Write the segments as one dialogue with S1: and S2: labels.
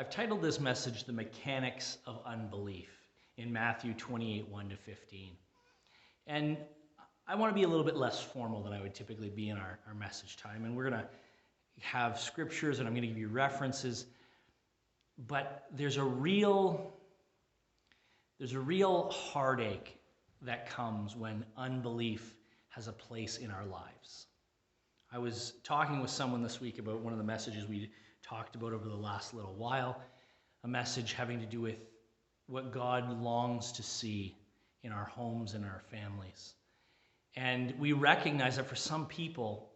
S1: I've titled this message, The Mechanics of Unbelief, in Matthew 28, 1-15. And I want to be a little bit less formal than I would typically be in our message time. And we're going to have scriptures, and I'm going to give you references. But there's a real heartache that comes when unbelief has a place in our lives. I was talking with someone this week about one of the messages we talked about over the last little while, a message having to do with what God longs to see in our homes and our families. And we recognize that for some people,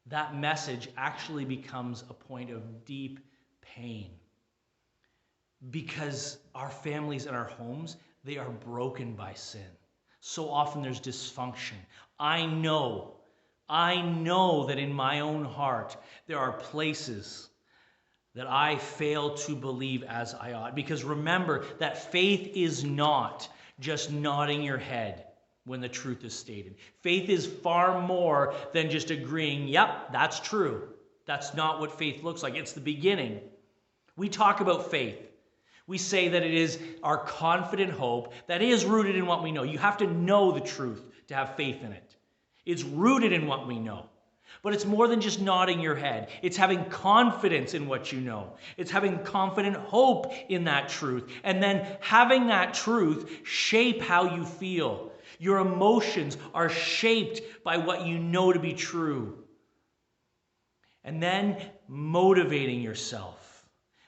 S1: that message actually becomes a point of deep pain because our families and our homes, they are broken by sin. So often there's dysfunction. I know that in my own heart, there are places that I fail to believe as I ought. Because remember that faith is not just nodding your head when the truth is stated. Faith is far more than just agreeing, yep, that's true. That's not what faith looks like. It's the beginning. We talk about faith. We say that it is our confident hope that is rooted in what we know. You have to know the truth to have faith in it. It's rooted in what we know. But it's more than just nodding your head. It's having confidence in what you know. It's having confident hope in that truth. And then having that truth shape how you feel. Your emotions are shaped by what you know to be true. And then motivating yourself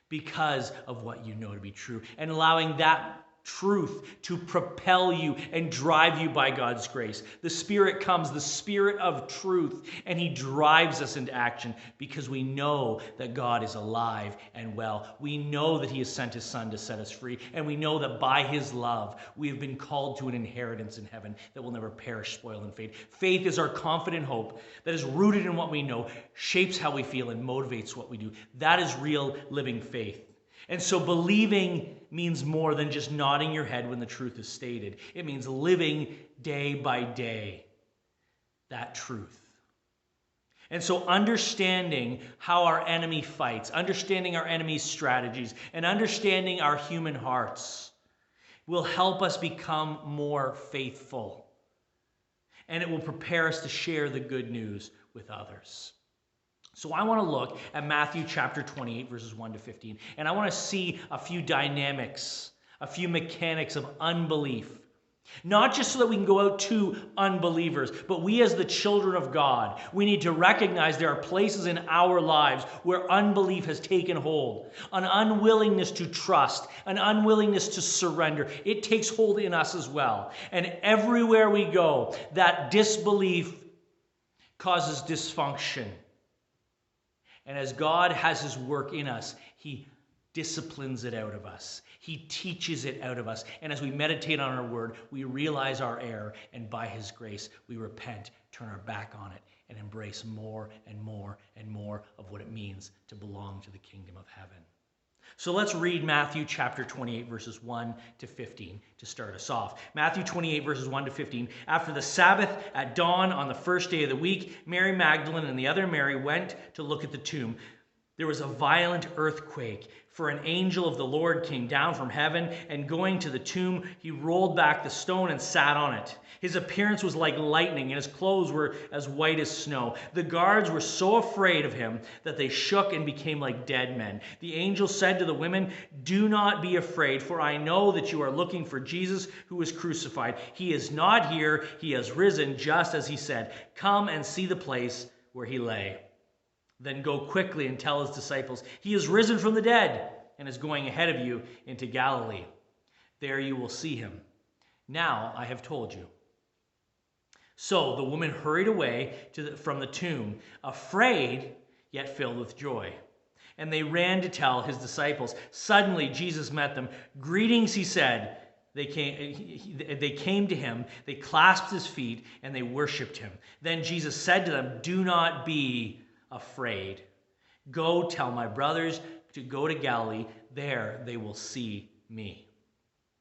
S1: because of what you know to be true. And allowing that truth to propel you and drive you by God's grace. The Spirit comes, the Spirit of truth, and He drives us into action because we know that God is alive and well. We know that He has sent His Son to set us free, and we know that by His love we have been called to an inheritance in heaven that will never perish, spoil, and fade. Faith is our confident hope that is rooted in what we know, shapes how we feel, and motivates what we do. That is real living faith. And so believing means more than just nodding your head when the truth is stated. It means living day by day that truth. And so understanding how our enemy fights, understanding our enemy's strategies, and understanding our human hearts will help us become more faithful. And it will prepare us to share the good news with others. So I want to look at Matthew chapter 28, verses 1-15, and I want to see a few dynamics, a few mechanics of unbelief. Not just so that we can go out to unbelievers, but we as the children of God, we need to recognize there are places in our lives where unbelief has taken hold, an unwillingness to trust, an unwillingness to surrender. It takes hold in us as well. And everywhere we go, that disbelief causes dysfunction. And as God has His work in us, He disciplines it out of us. He teaches it out of us. And as we meditate on our word, we realize our error. And by His grace, we repent, turn our back on it, and embrace more and more and more of what it means to belong to the kingdom of heaven. So let's read Matthew chapter 28, verses 1-15 to start us off. Matthew 28, verses 1-15. After the Sabbath at dawn on the first day of the week, Mary Magdalene and the other Mary went to look at the tomb. There was a violent earthquake, for an angel of the Lord came down from heaven, and going to the tomb, he rolled back the stone and sat on it. His appearance was like lightning, and his clothes were as white as snow. The guards were so afraid of him that they shook and became like dead men. The angel said to the women, "Do not be afraid, for I know that you are looking for Jesus who was crucified. He is not here. He has risen, just as he said. Come and see the place where he lay. Then go quickly and tell his disciples, he is risen from the dead and is going ahead of you into Galilee. There you will see him. Now I have told you." So the woman hurried away from the tomb, afraid yet filled with joy. And they ran to tell his disciples. Suddenly Jesus met them. "Greetings," he said. They came to him, they clasped his feet, and they worshipped him. Then Jesus said to them, "Do not be afraid. Go tell my brothers to go to Galilee. There they will see me."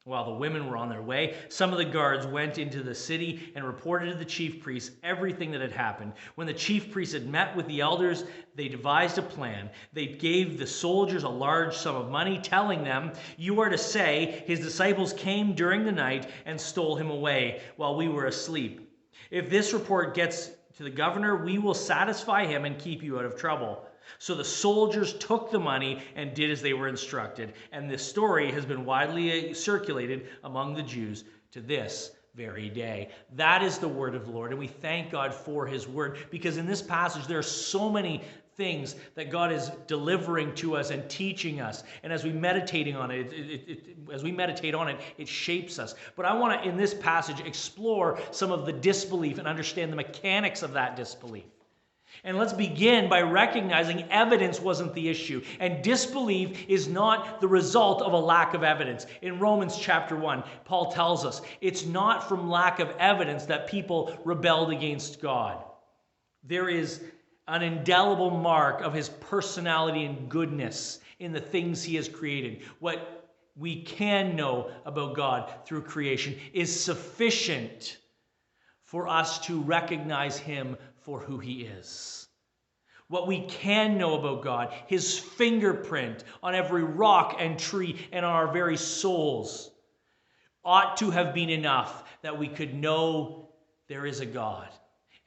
S1: While the women were on their way, some of the guards went into the city and reported to the chief priests everything that had happened. When the chief priests had met with the elders, they devised a plan. They gave the soldiers a large sum of money, telling them, "You are to say, his disciples came during the night and stole him away while we were asleep. If this report gets to the governor, we will satisfy him and keep you out of trouble." So the soldiers took the money and did as they were instructed. And this story has been widely circulated among the Jews to this very day. That is the word of the Lord. And we thank God for his word, because in this passage there are so many things that God is delivering to us and teaching us. And as we meditating on it, it shapes us. But I want to, in this passage, explore some of the disbelief and understand the mechanics of that disbelief. And let's begin by recognizing evidence wasn't the issue. And disbelief is not the result of a lack of evidence. In Romans chapter 1, Paul tells us it's not from lack of evidence that people rebelled against God. There is an indelible mark of his personality and goodness in the things he has created. What we can know about God through creation is sufficient for us to recognize him for who he is. What we can know about God, his fingerprint on every rock and tree and on our very souls, ought to have been enough that we could know there is a God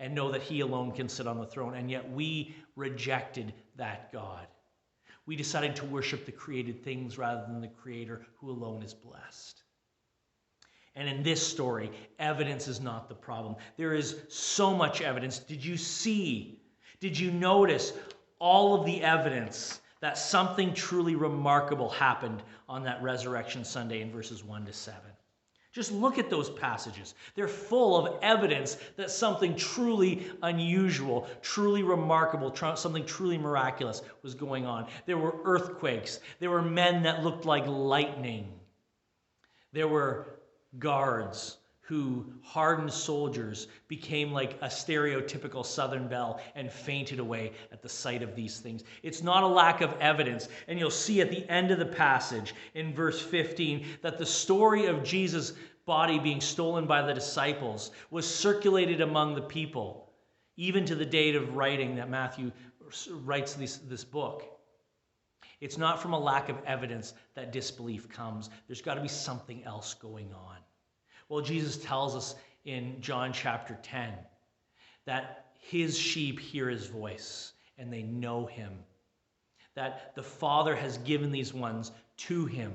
S1: and know that he alone can sit on the throne. And yet we rejected that God. We decided to worship the created things rather than the Creator, who alone is blessed. And in this story, evidence is not the problem. There is so much evidence. Did you notice all of the evidence that something truly remarkable happened on that Resurrection Sunday in verses 1 to 7? Just look at those passages. They're full of evidence that something truly unusual, truly remarkable, something truly miraculous was going on. There were earthquakes. There were men that looked like lightning. There were guards who, hardened soldiers, became like a stereotypical Southern belle and fainted away at the sight of these things. It's not a lack of evidence. And you'll see at the end of the passage in verse 15 that the story of Jesus' body being stolen by the disciples was circulated among the people, even to the date of writing that Matthew writes this book. It's not from a lack of evidence that disbelief comes. There's got to be something else going on. Well, Jesus tells us in John chapter 10 that his sheep hear his voice and they know him. That the Father has given these ones to him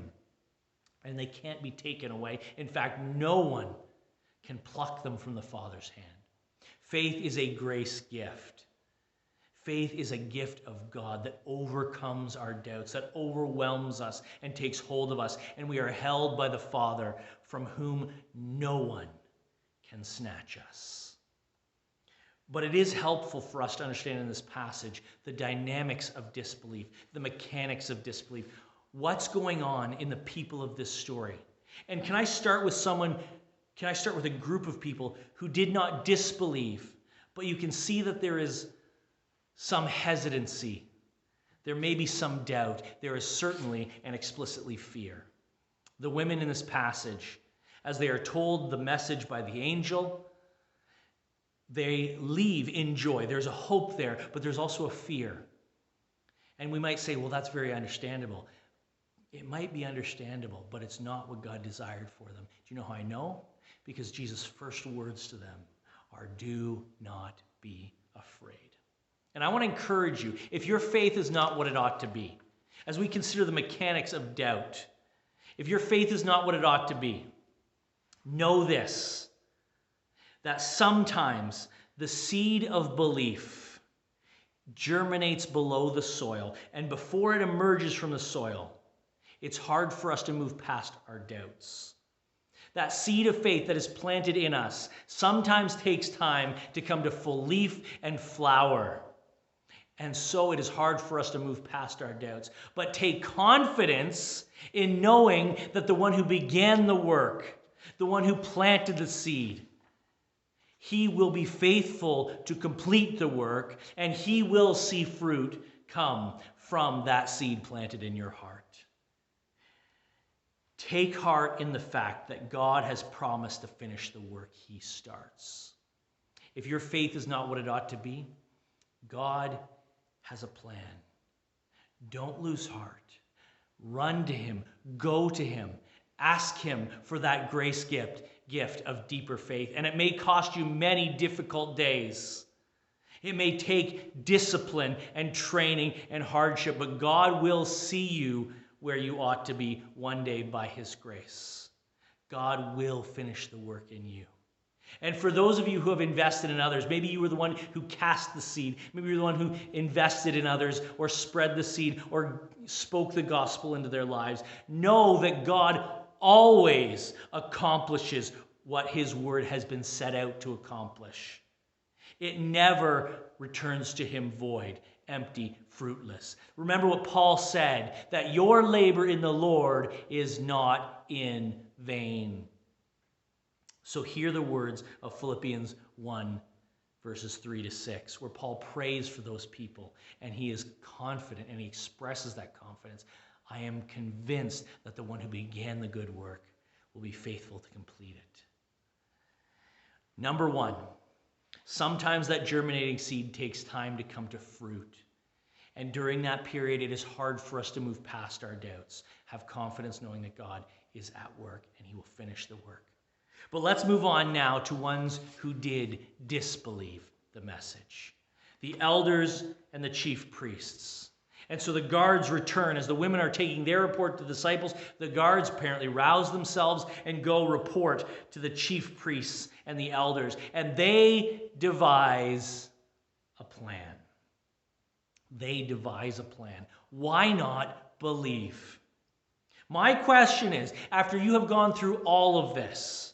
S1: and they can't be taken away. In fact, no one can pluck them from the Father's hand. Faith is a grace gift. Faith is a gift of God that overcomes our doubts, that overwhelms us and takes hold of us, and we are held by the Father from whom no one can snatch us. But it is helpful for us to understand in this passage the dynamics of disbelief, the mechanics of disbelief. What's going on in the people of this story? And can I start with a group of people who did not disbelieve, but you can see that there is some hesitancy. There may be some doubt. There is certainly and explicitly fear. The women in this passage, as they are told the message by the angel, they leave in joy. There's a hope there, but there's also a fear. And we might say, well, that's very understandable. It might be understandable, but it's not what God desired for them. Do you know how I know? Because Jesus' first words to them are, "Do not be afraid." And I want to encourage you, if your faith is not what it ought to be, as we consider the mechanics of doubt, if your faith is not what it ought to be, know this, that sometimes the seed of belief germinates below the soil, and before it emerges from the soil, it's hard for us to move past our doubts. That seed of faith that is planted in us sometimes takes time to come to full leaf and flower. And so it is hard for us to move past our doubts. But take confidence in knowing that the one who began the work, the one who planted the seed, he will be faithful to complete the work, and he will see fruit come from that seed planted in your heart. Take heart in the fact that God has promised to finish the work he starts. If your faith is not what it ought to be, God has a plan. Don't lose heart. Run to him. Go to him. Ask him for that grace gift of deeper faith. And it may cost you many difficult days. It may take discipline and training and hardship, but God will see you where you ought to be one day by his grace. God will finish the work in you. And for those of you who have invested in others, maybe you were the one who cast the seed, maybe you're the one who invested in others or spread the seed or spoke the gospel into their lives, know that God always accomplishes what his word has been set out to accomplish. It never returns to him void, empty, fruitless. Remember what Paul said, that your labor in the Lord is not in vain. So hear the words of Philippians 1, verses 3-6, where Paul prays for those people, and he is confident, and he expresses that confidence. I am convinced that the one who began the good work will be faithful to complete it. Number one, sometimes that germinating seed takes time to come to fruit. And during that period, it is hard for us to move past our doubts. Have confidence knowing that God is at work and he will finish the work. But let's move on now to ones who did disbelieve the message. The elders and the chief priests. And so the guards return. As the women are taking their report to the disciples, the guards apparently rouse themselves and go report to the chief priests and the elders. And they devise a plan. They devise a plan. Why not believe? My question is, after you have gone through all of this,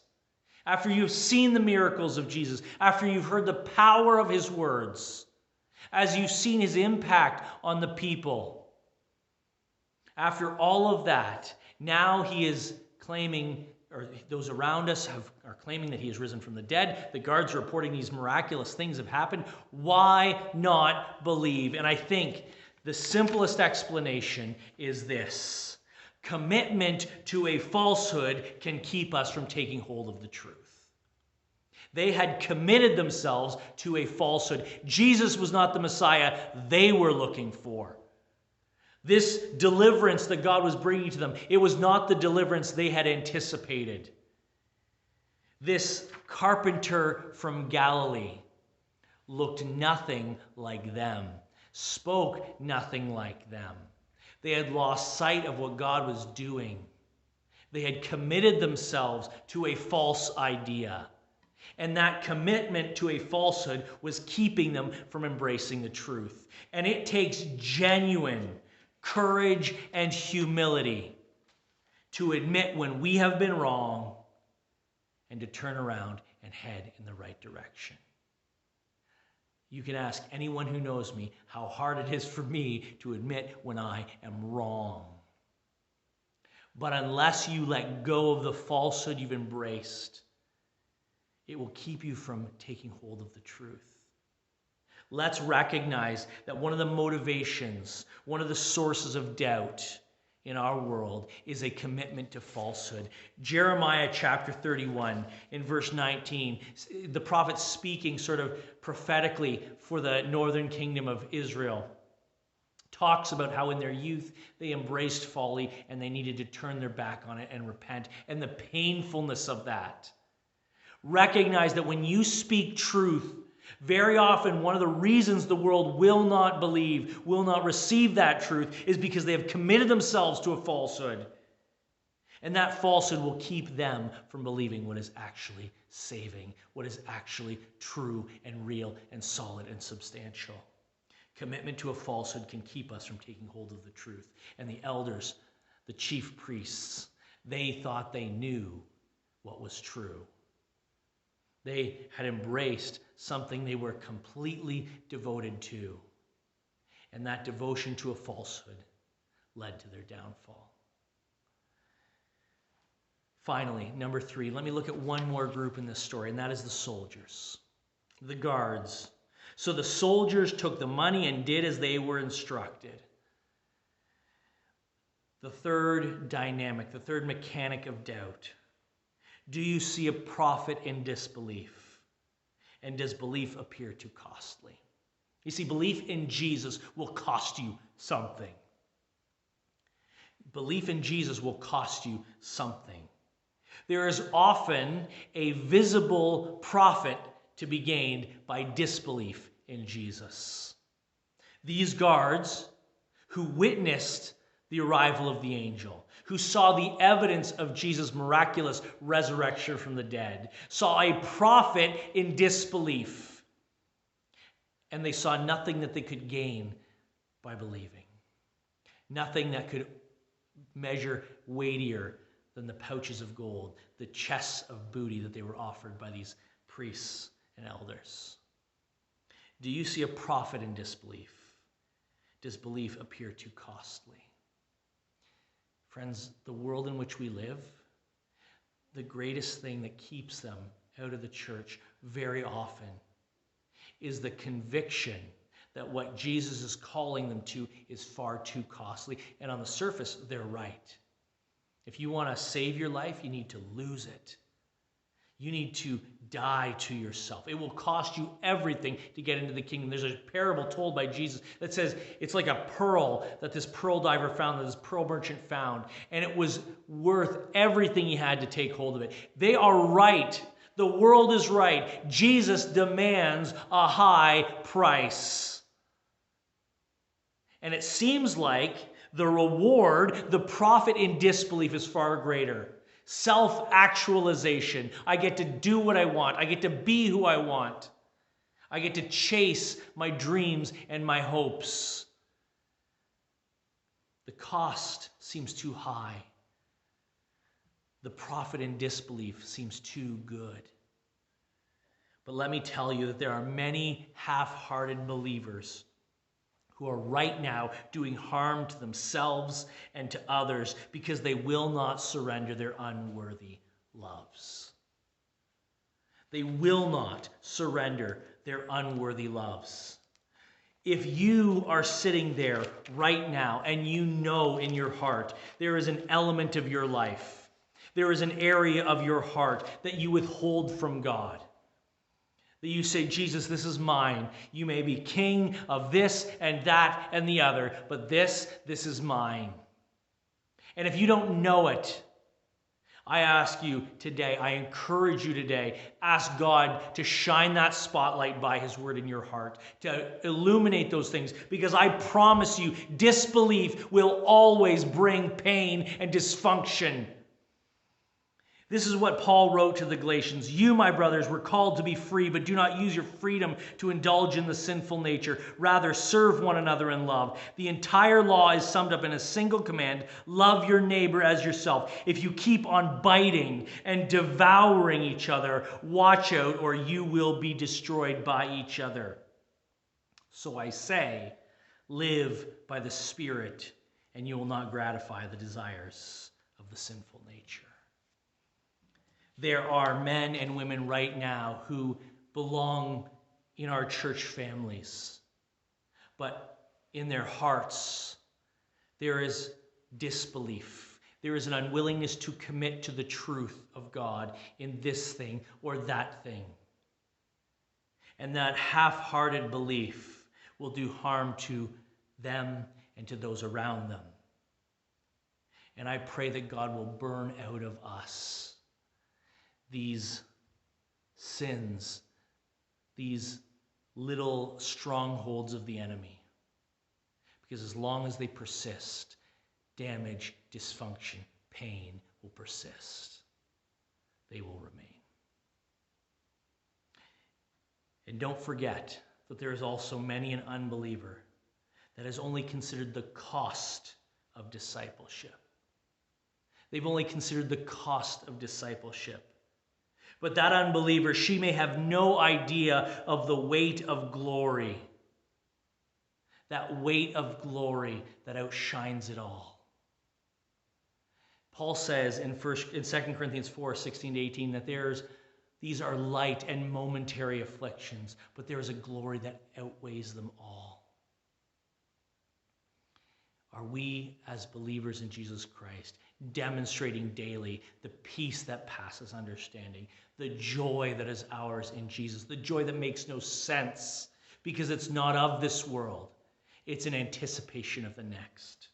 S1: after you've seen the miracles of Jesus, after you've heard the power of his words, as you've seen his impact on the people, after all of that, now he is claiming, or those around us are claiming that he has risen from the dead. The guards are reporting these miraculous things have happened. Why not believe? And I think the simplest explanation is this. Commitment to a falsehood can keep us from taking hold of the truth. They had committed themselves to a falsehood. Jesus was not the Messiah they were looking for. This deliverance that God was bringing to them, it was not the deliverance they had anticipated. This carpenter from Galilee looked nothing like them, spoke nothing like them. They had lost sight of what God was doing. They had committed themselves to a false idea. And that commitment to a falsehood was keeping them from embracing the truth. And it takes genuine courage and humility to admit when we have been wrong and to turn around and head in the right direction. You can ask anyone who knows me how hard it is for me to admit when I am wrong. But unless you let go of the falsehood you've embraced, it will keep you from taking hold of the truth. Let's recognize that one of the motivations, one of the sources of doubt in our world is a commitment to falsehood. Jeremiah chapter 31 in verse 19, the prophet speaking sort of prophetically for the northern kingdom of Israel, talks about how in their youth they embraced folly and they needed to turn their back on it and repent, and the painfulness of that. Recognize that when you speak truth, very often one of the reasons the world will not believe, will not receive that truth, is because they have committed themselves to a falsehood. And that falsehood will keep them from believing what is actually saving, what is actually true and real and solid and substantial. Commitment to a falsehood can keep us from taking hold of the truth. And the elders, the chief priests, they thought they knew what was true. They had embraced something they were completely devoted to. And that devotion to a falsehood led to their downfall. Finally, number 3, let me look at one more group in this story, and that is the soldiers, the guards. So the soldiers took the money and did as they were instructed. The third dynamic, the third mechanic of doubt. Do you see a profit in disbelief? And does belief appear too costly? You see, belief in Jesus will cost you something. Belief in Jesus will cost you something. There is often a visible profit to be gained by disbelief in Jesus. These guards who witnessed the arrival of the angel, who saw the evidence of Jesus' miraculous resurrection from the dead, saw a profit in disbelief. And they saw nothing that they could gain by believing. Nothing that could measure weightier than the pouches of gold, the chests of booty that they were offered by these priests and elders. Do you see a profit in disbelief? Does belief appear too costly? Friends, the world in which we live, the greatest thing that keeps them out of the church very often is the conviction that what Jesus is calling them to is far too costly. And on the surface, they're right. If you want to save your life, you need to lose it. You need to die to yourself. It will cost you everything to get into the kingdom. There's a parable told by Jesus that says it's like a pearl that this pearl diver found, that this pearl merchant found, and it was worth everything he had to take hold of it. They are right. The world is right. Jesus demands a high price. And it seems like the reward, the profit in disbelief is far greater. Self-actualization. I get to do what I want. I get to be who I want. I get to chase my dreams and my hopes. The cost seems too high. The profit in disbelief seems too good. But let me tell you that there are many half-hearted believers who are right now doing harm to themselves and to others because they will not surrender their unworthy loves. They will not surrender their unworthy loves. If you are sitting there right now and you know in your heart there is an element of your life, there is an area of your heart that you withhold from God, that you say, Jesus, this is mine. You may be king of this and that and the other, but this is mine. And if you don't know it, I ask you today, I encourage you today, ask God to shine that spotlight by His word in your heart, to illuminate those things, because I promise you, disbelief will always bring pain and dysfunction. This is what Paul wrote to the Galatians. You, my brothers, were called to be free, but do not use your freedom to indulge in the sinful nature. Rather, serve one another in love. The entire law is summed up in a single command: love your neighbor as yourself. If you keep on biting and devouring each other, watch out, or you will be destroyed by each other. So I say, live by the Spirit, and you will not gratify the desires of the sinful nature. There are men and women right now who belong in our church families, but in their hearts there is disbelief. There is an unwillingness to commit to the truth of God in this thing or that thing. And that half-hearted belief will do harm to them and to those around them. And I pray that God will burn out of us these sins, these little strongholds of the enemy. Because as long as they persist, damage, dysfunction, pain will persist. They will remain. And don't forget that there is also many an unbeliever that has only considered the cost of discipleship. They've only considered the cost of discipleship. But that unbeliever, she may have no idea of the weight of glory. That weight of glory that outshines it all. Paul says in 2 Corinthians 4, 16 to 18, that these are light and momentary afflictions, but there is a glory that outweighs them all. are we as believers in Jesus Christ demonstrating daily the peace that passes understanding, the joy that is ours in Jesus, the joy that makes no sense because it's not of this world. It's an anticipation of the next.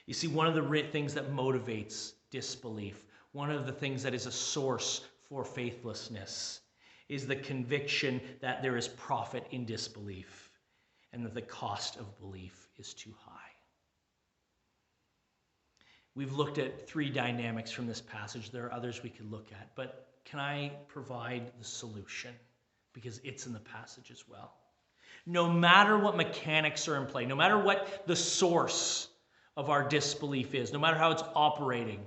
S1: You see, one of the things that motivates disbelief, one of the things that is a source for faithlessness, is the conviction that there is profit in disbelief and that the cost of belief is too high. We've looked at three dynamics from this passage. There are others we could look at, but can I provide the solution? Because it's in the passage as well. No matter what mechanics are in play, no matter what the source of our disbelief is, no matter how it's operating,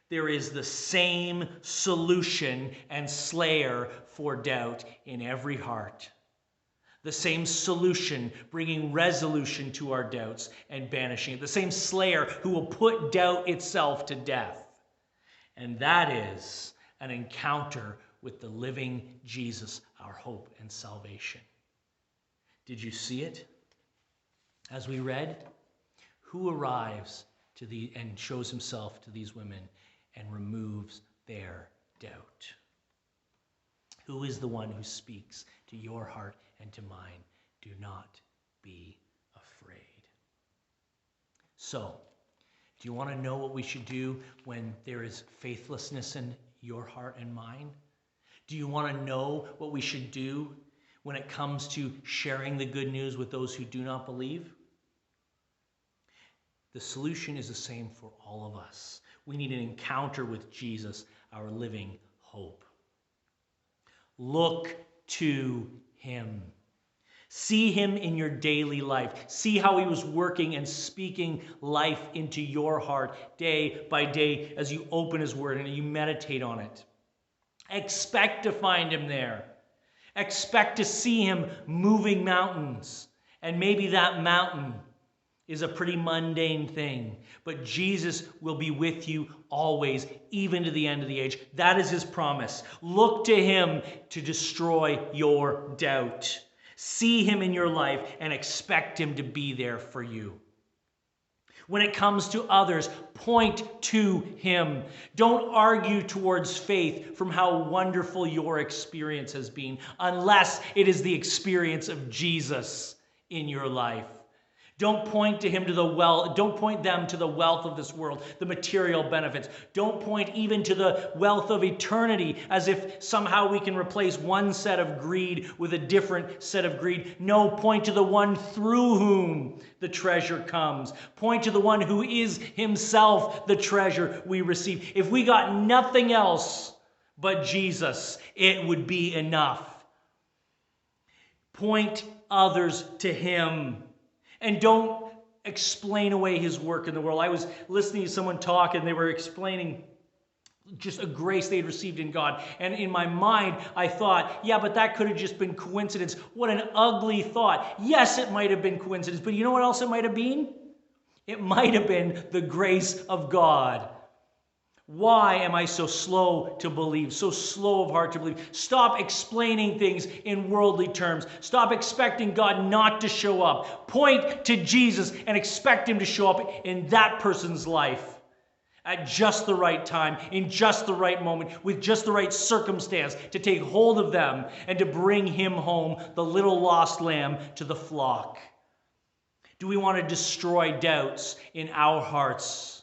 S1: there is the same solution and slayer for doubt in every heart. The same solution bringing resolution to our doubts and banishing it. The same slayer who will put doubt itself to death. And that is an encounter with the living Jesus, our hope and salvation. Did you see it? As we read, who arrives and shows himself to these women and removes their doubt? Who is the one who speaks to your heart and to mine? Do not be afraid. So, do you want to know what we should do when there is faithlessness in your heart and mine? Do you want to know what we should do when it comes to sharing the good news with those who do not believe? The solution is the same for all of us. We need an encounter with Jesus, our living hope. Look to him. See him in your daily life. See how he was working and speaking life into your heart day by day as you open his word and you meditate on it. Expect to find him there. Expect to see him moving mountains. And maybe that mountain is a pretty mundane thing, but Jesus will be with you always, even to the end of the age. That is his promise. Look to him to destroy your doubt. See him in your life and expect him to be there for you. When it comes to others, point to him. Don't argue towards faith from how wonderful your experience has been, unless it is the experience of Jesus in your life. Don't point to him don't point them to the wealth of this world, the material benefits. Don't point even to the wealth of eternity as if somehow we can replace one set of greed with a different set of greed. No, point to the one through whom the treasure comes. Point to the one who is himself the treasure we receive. If we got nothing else but Jesus, it would be enough. Point others to him. And don't explain away his work in the world. I was listening to someone talk and they were explaining just a grace they had received in God. And in my mind, I thought, yeah, but that could have just been coincidence. What an ugly thought. Yes, it might have been coincidence, but you know what else it might have been? It might have been the grace of God. Why am I so slow to believe, so slow of heart to believe? Stop explaining things in worldly terms. Stop expecting God not to show up. Point to Jesus and expect him to show up in that person's life at just the right time, in just the right moment, with just the right circumstance to take hold of them and to bring him home, the little lost lamb, to the flock. Do we want to destroy doubts in our hearts?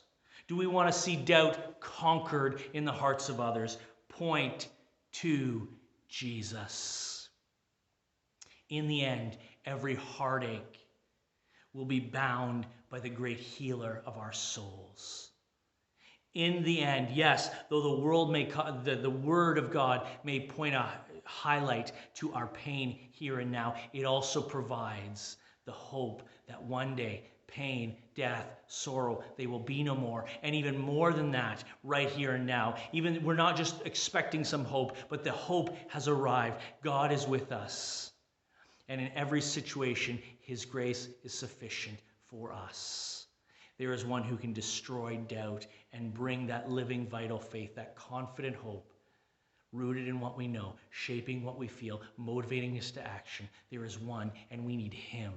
S1: Do we want to see doubt conquered in the hearts of others? Point to Jesus. In the end, every heartache will be bound by the great healer of our souls. In the end, yes, though the word of God may point a highlight to our pain here and now, it also provides the hope that one day pain, death, sorrow, they will be no more. And even more than that, right here and now. Even we're not just expecting some hope, but the hope has arrived. God is with us. And in every situation, his grace is sufficient for us. There is one who can destroy doubt and bring that living, vital faith, that confident hope, rooted in what we know, shaping what we feel, motivating us to action. There is one, and we need him.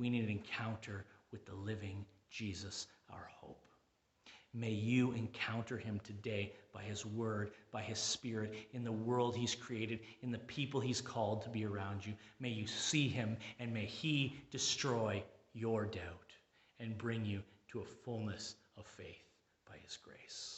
S1: We need an encounter with the living Jesus, our hope. May you encounter him today by his word, by his spirit, in the world he's created, in the people he's called to be around you. May you see him, and may he destroy your doubt and bring you to a fullness of faith by his grace.